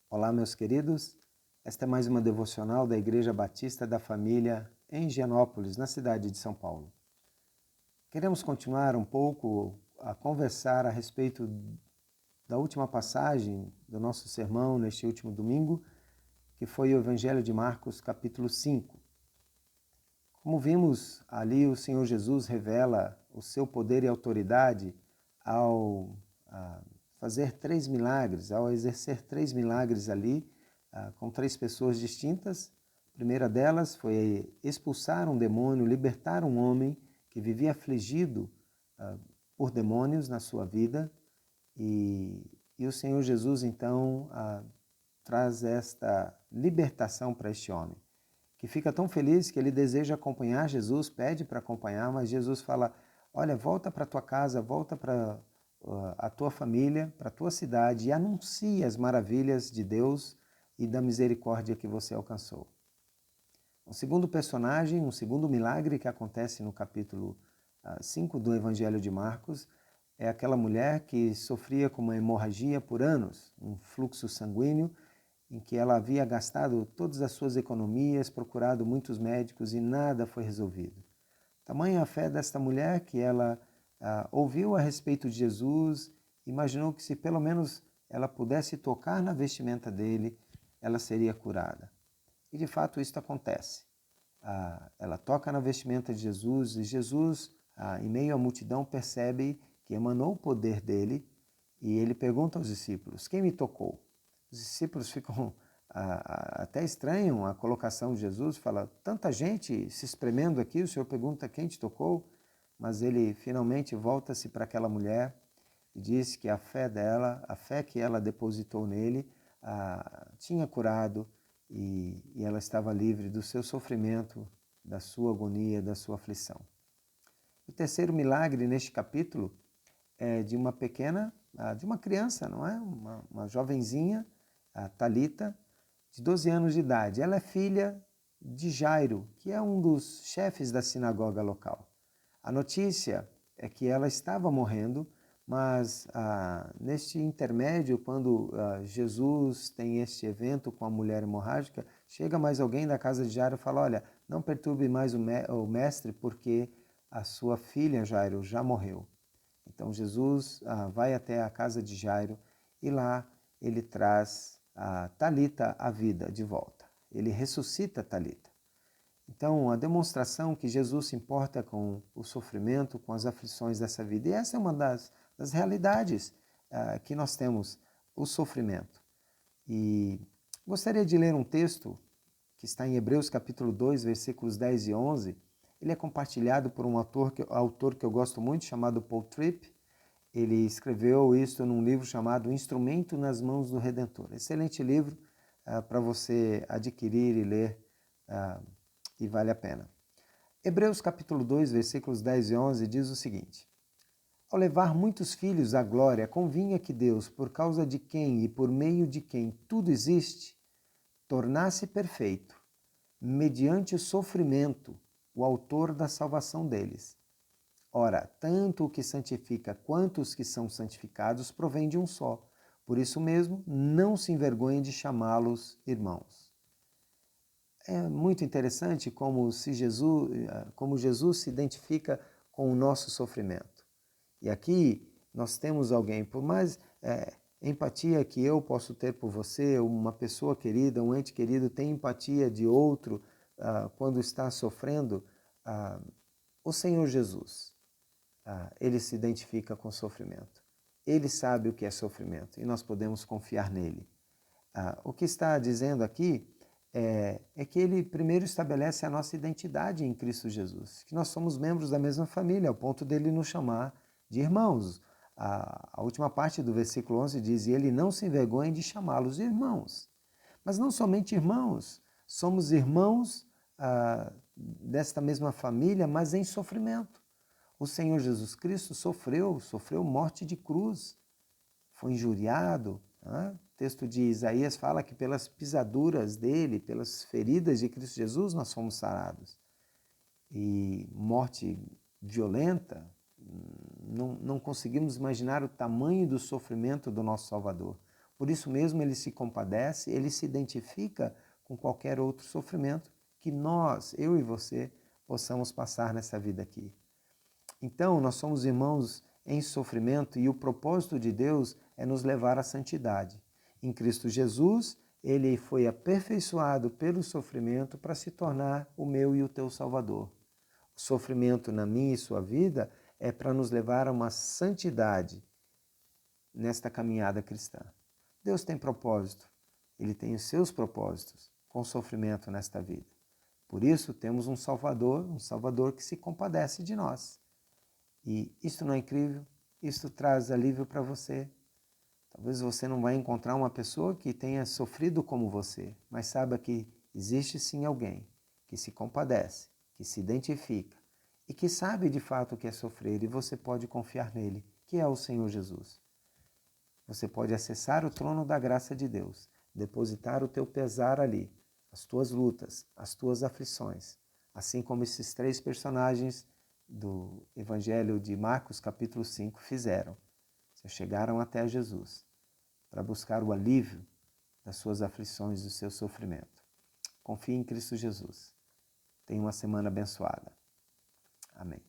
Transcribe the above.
Olá, meus queridos. Esta é mais uma devocional da Igreja Batista da Família em Higienópolis, na cidade de São Paulo. Queremos continuar um pouco a conversar a respeito da última passagem do nosso sermão neste último domingo, que foi o Evangelho de Marcos, capítulo 5. Como vimos ali, o Senhor Jesus revela o seu poder e autoridade ao fazer 3 milagres, ao exercer 3 milagres ali, com 3 pessoas distintas. A primeira delas foi expulsar um demônio, libertar um homem que vivia afligido por demônios na sua vida. E o Senhor Jesus, então, traz esta libertação para este homem, que fica tão feliz que ele deseja acompanhar Jesus, pede para acompanhar, mas Jesus fala: olha, volta para tua casa, volta para a tua família, para a tua cidade e anuncie as maravilhas de Deus e da misericórdia que você alcançou. Um segundo personagem, um segundo milagre que acontece no capítulo 5 do Evangelho de Marcos, é aquela mulher que sofria com uma hemorragia por anos, um fluxo sanguíneo, em que ela havia gastado todas as suas economias, procurado muitos médicos e nada foi resolvido. Tamanha a fé desta mulher que ela ouviu a respeito de Jesus, imaginou que se pelo menos ela pudesse tocar na vestimenta dele, ela seria curada. E de fato isso acontece. Ela toca na vestimenta de Jesus e Jesus, em meio à multidão, percebe que emanou o poder dele e ele pergunta aos discípulos: quem me tocou? Os discípulos ficam até estranham a colocação de Jesus, fala: tanta gente se espremendo aqui, o Senhor pergunta quem te tocou? Mas ele finalmente volta-se para aquela mulher e diz que a fé dela, a fé que ela depositou nele, tinha curado e ela estava livre do seu sofrimento, da sua agonia, da sua aflição. O terceiro milagre neste capítulo é de uma criança, não é? Uma jovenzinha, a Talita, de 12 anos de idade. Ela é filha de Jairo, que é um dos chefes da sinagoga local. A notícia é que ela estava morrendo, mas neste intermédio, quando Jesus tem este evento com a mulher hemorrágica, chega mais alguém da casa de Jairo e fala: olha, não perturbe mais o mestre, porque a sua filha, Jairo, já morreu. Então Jesus vai até a casa de Jairo e lá ele traz a Talita à vida de volta. Ele ressuscita Talita. Então, a demonstração que Jesus se importa com o sofrimento, com as aflições dessa vida. E essa é uma das realidades que nós temos, o sofrimento. E gostaria de ler um texto que está em Hebreus capítulo 2, versículos 10 e 11. Ele é compartilhado por um autor que eu gosto muito, chamado Paul Tripp. Ele escreveu isso num livro chamado Instrumento nas Mãos do Redentor. Excelente livro para você adquirir e ler, e vale a pena. Hebreus capítulo 2, versículos 10 e 11 diz o seguinte: ao levar muitos filhos à glória, convinha que Deus, por causa de quem e por meio de quem tudo existe, tornasse perfeito, mediante o sofrimento, o autor da salvação deles. Ora, tanto o que santifica quanto os que são santificados provém de um só. Por isso mesmo, não se envergonhe de chamá-los irmãos. É muito interessante como Jesus se identifica com o nosso sofrimento. E aqui nós temos alguém, por mais empatia que eu posso ter por você, uma pessoa querida, um ente querido tem empatia de outro quando está sofrendo, o Senhor Jesus, ele se identifica com o sofrimento. Ele sabe o que é sofrimento e nós podemos confiar nele. O que está dizendo aqui é que ele primeiro estabelece a nossa identidade em Cristo Jesus, que nós somos membros da mesma família, ao ponto dele nos chamar de irmãos. A última parte do versículo 11 diz: e ele não se envergonha de chamá-los de irmãos. Mas não somente irmãos, somos irmãos desta mesma família, mas em sofrimento. O Senhor Jesus Cristo sofreu morte de cruz, foi injuriado. O texto de Isaías fala que pelas pisaduras dele, pelas feridas de Cristo Jesus, nós fomos sarados. E morte violenta, não conseguimos imaginar o tamanho do sofrimento do nosso Salvador. Por isso mesmo ele se compadece, ele se identifica com qualquer outro sofrimento que nós, eu e você, possamos passar nessa vida aqui. Então, nós somos irmãos em sofrimento e o propósito de Deus é nos levar à santidade. Em Cristo Jesus, ele foi aperfeiçoado pelo sofrimento para se tornar o meu e o teu Salvador. O sofrimento na minha e sua vida é para nos levar a uma santidade nesta caminhada cristã. Deus tem propósito, ele tem os seus propósitos com o sofrimento nesta vida. Por isso, temos um Salvador que se compadece de nós. E isto não é incrível? Isto traz alívio para você. Talvez você não vai encontrar uma pessoa que tenha sofrido como você, mas saiba que existe sim alguém que se compadece, que se identifica e que sabe de fato o que é sofrer, e você pode confiar nele, que é o Senhor Jesus. Você pode acessar o trono da graça de Deus, depositar o teu pesar ali, as tuas lutas, as tuas aflições, assim como esses 3 personagens do Evangelho de Marcos, capítulo 5, fizeram. Se chegaram até Jesus para buscar o alívio das suas aflições, do seu sofrimento. Confie em Cristo Jesus. Tenha uma semana abençoada. Amém.